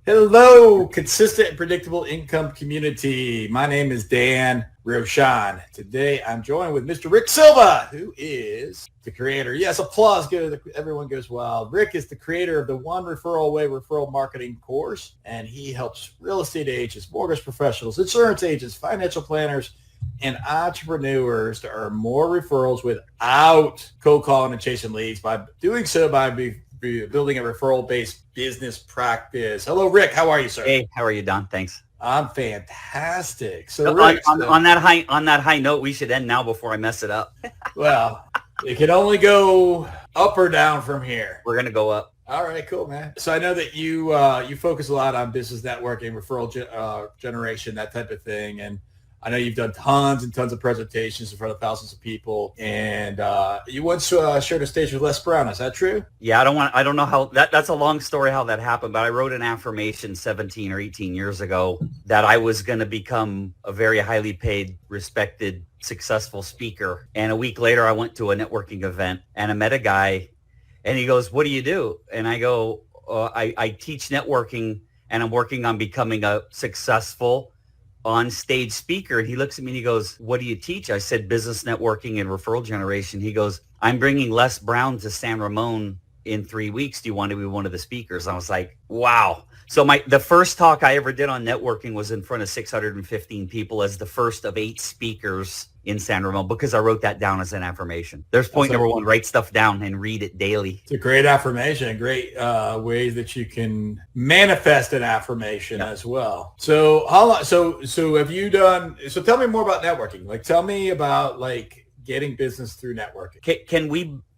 Hello, consistent and predictable income community. My name is Dan Roshan. Today I'm joined with Mr. Rick Silva, who is the creator. Yes, applause. Good. Everyone goes wild. Rick is the creator of the One Referral Away referral marketing course, and he helps real estate agents, mortgage professionals, insurance agents, financial planners, and entrepreneurs to earn more referrals without cold calling and chasing leads by doing so by building a referral-based business practice. Hello, Rick. How are you, sir? Hey, how are you, Don? Thanks. I'm fantastic. So, Rick, on that high note, we should end now before I mess it up. Well, it can only go up or down from here. We're gonna go up. All right, cool, man. So I know that you focus a lot on business networking, referral generation, that type of thing, and I know you've done tons and tons of presentations in front of thousands of people, and you once shared a stage with Les Brown. Is that true? Yeah, I don't know how that's a long story how that happened, but I wrote an affirmation 17 or 18 years ago that I was going to become a very highly paid, respected, successful speaker. And a week later, I went to a networking event and I met a guy, and he goes, "What do you do?" And I go, I teach networking, and I'm working on becoming a successful on-stage speaker. And he looks at me and he goes, "What do you teach?" I said, "Business networking and referral generation." He goes, "I'm bringing Les Brown to San Ramon in 3 weeks. Do you want to be one of the speakers?" I was like, wow. So the first talk I ever did on networking was in front of 615 people as the first of 8 speakers in San Ramon, because I wrote that down as an affirmation. There's point number 1, write stuff down and read it daily. It's a great affirmation, great way that you can manifest an affirmation as well. So how long, so have you done, so tell me more about networking. Like, tell me about like getting business through networking.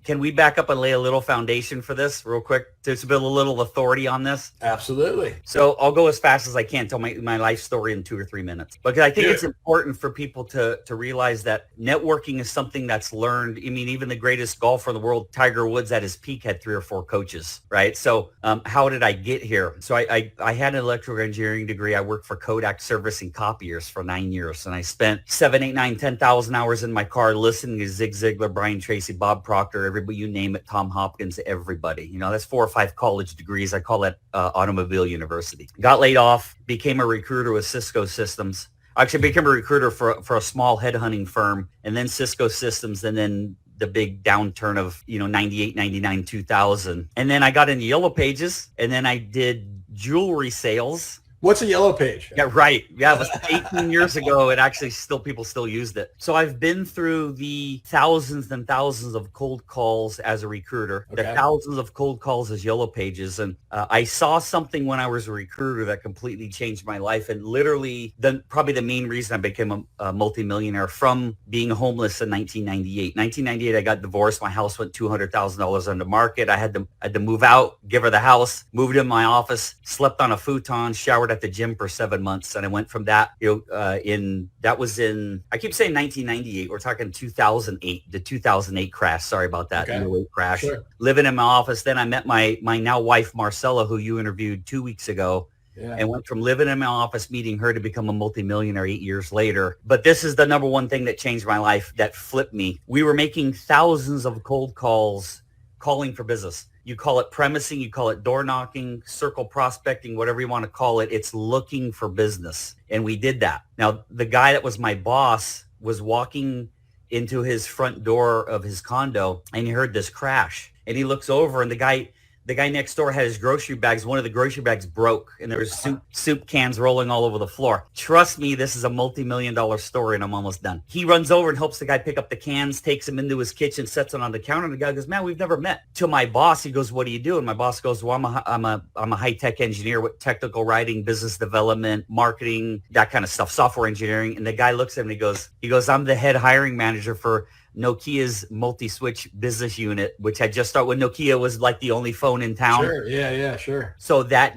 Can we back up and lay a little foundation for this real quick to build a little authority on this? Absolutely. So I'll go as fast as I can, tell my life story in 2 or 3 minutes, because I think it's important for people to realize that networking is something that's learned. I mean, even the greatest golfer in the world, Tiger Woods, at his peak had 3 or 4 coaches, right? So how did I get here? So I had an electrical engineering degree. I worked for Kodak servicing copiers for 9 years, and I spent 7, 8, 9, 10,000 hours in my car listening to Zig Ziglar, Brian Tracy, Bob Proctor, everybody, you name it, Tom Hopkins, everybody. You know, that's 4 or 5 college degrees. I call that automobile university. Got laid off, became a recruiter with Cisco Systems. Actually became a recruiter for a small headhunting firm, and then Cisco Systems, and then the big downturn of, 98, 99, 2000. And then I got into Yellow Pages, and then I did jewelry sales. What's a Yellow Page? Yeah, right. Yeah, it was 18 years ago. It actually people still used it. So I've been through the thousands and thousands of cold calls as a recruiter, the thousands of cold calls as Yellow Pages. And I saw something when I was a recruiter that completely changed my life. And literally, probably the main reason I became a multimillionaire from being homeless in 1998. 1998, I got divorced. My house went $200,000 on the market. I had to move out, give her the house, moved in my office, slept on a futon, showered at the gym for 7 months. And I went from that, that was in, I keep saying 1998, we're talking 2008, the 2008 crash. Sorry about that. Crash. Sure. Living in my office. Then I met my now wife, Marcella, who you interviewed 2 weeks ago. Yeah. And went from living in my office, meeting her, to become a multimillionaire 8 years later. But this is the number one thing that changed my life, that flipped me. We were making thousands of cold calls, calling for business. You call it premising, you call it door knocking, circle prospecting, whatever you want to call it. It's looking for business. And we did that. Now, the guy that was my boss was walking into his front door of his condo, and he heard this crash. And he looks over, and the guy next door had his grocery bags. One of the grocery bags broke, and there was soup cans rolling all over the floor. Trust me, this is a multi-million-dollar story, and I'm almost done. He runs over and helps the guy pick up the cans, takes him into his kitchen, sets it on the counter. And the guy goes, "Man, we've never met." To my boss, he goes, "What do you do?" And my boss goes, "Well, I'm a high-tech engineer with technical writing, business development, marketing, that kind of stuff, software engineering." And the guy looks at him and he goes, "I'm the head hiring manager for Nokia's multi-switch business unit," which had just started when Nokia was like the only phone in town. Sure. Yeah, sure. So the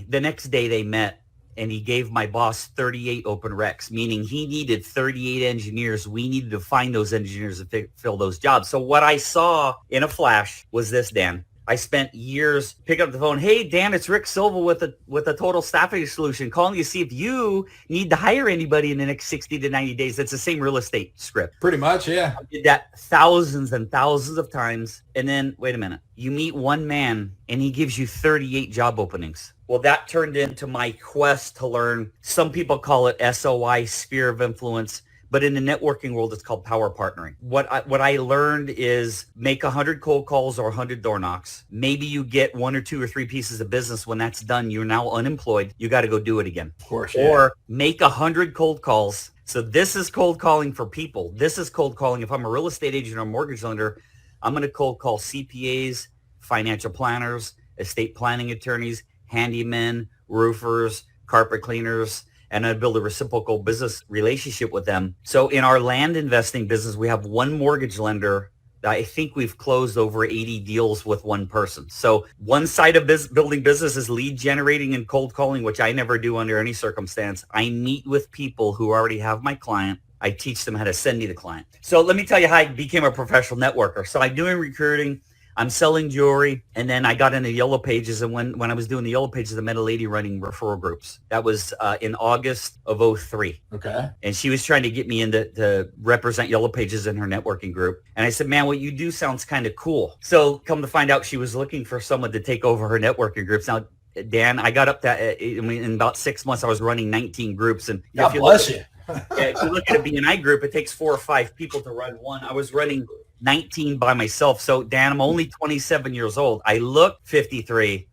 next day they met, and he gave my boss 38 open recs, meaning he needed 38 engineers. We needed to find those engineers to fill those jobs. So what I saw in a flash was this, Dan. I spent years picking up the phone. Hey, Dan, it's Rick Silva with a total staffing solution, calling you to see if you need to hire anybody in the next 60 to 90 days. That's the same real estate script. Pretty much, yeah. I did that thousands and thousands of times. And then, wait a minute, you meet one man and he gives you 38 job openings. Well, that turned into my quest to learn. Some people call it SOI, sphere of influence. But in the networking world, it's called power partnering. What I learned is make 100 cold calls or 100 door knocks. Maybe you get 1 or 2 or 3 pieces of business. When that's done, you're now unemployed. You got to go do it again. Of course, yeah. Or make 100 cold calls. So this is cold calling for people. This is cold calling. If I'm a real estate agent or a mortgage lender, I'm going to cold call CPAs, financial planners, estate planning attorneys, handymen, roofers, carpet cleaners, and I build a reciprocal business relationship with them. So in our land investing business, we have one mortgage lender. I think we've closed over 80 deals with one person. So one side of building business is lead generating and cold calling, which I never do under any circumstance. I meet with people who already have my client. I teach them how to send me the client. So let me tell you how I became a professional networker. So I'm doing recruiting. I'm selling jewelry, and then I got into Yellow Pages. And when I was doing the Yellow Pages, I met a lady running referral groups. That was in August of 2003. Okay. And she was trying to get me to represent Yellow Pages in her networking group. And I said, man, what you do sounds kind of cool. So come to find out, she was looking for someone to take over her networking groups. Now, Dan, I got up that in about 6 months, I was running 19 groups. And God bless you. If you look at a BNI group, it takes 4 or 5 people to run one. I was running 19 by myself. So Dan, I'm only 27 years old. I look 53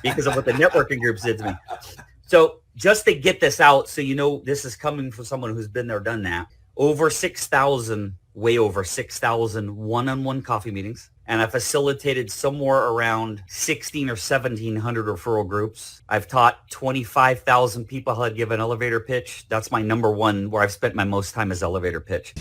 because of what the networking groups did to me. So just to get this out, so you know this is coming from someone who's been there, done that. Over 6,000, way over 6,000 one-on-one coffee meetings. And I facilitated somewhere around 16 or 1,700 referral groups. I've taught 25,000 people how to give an elevator pitch. That's my number one, where I've spent my most time is elevator pitch.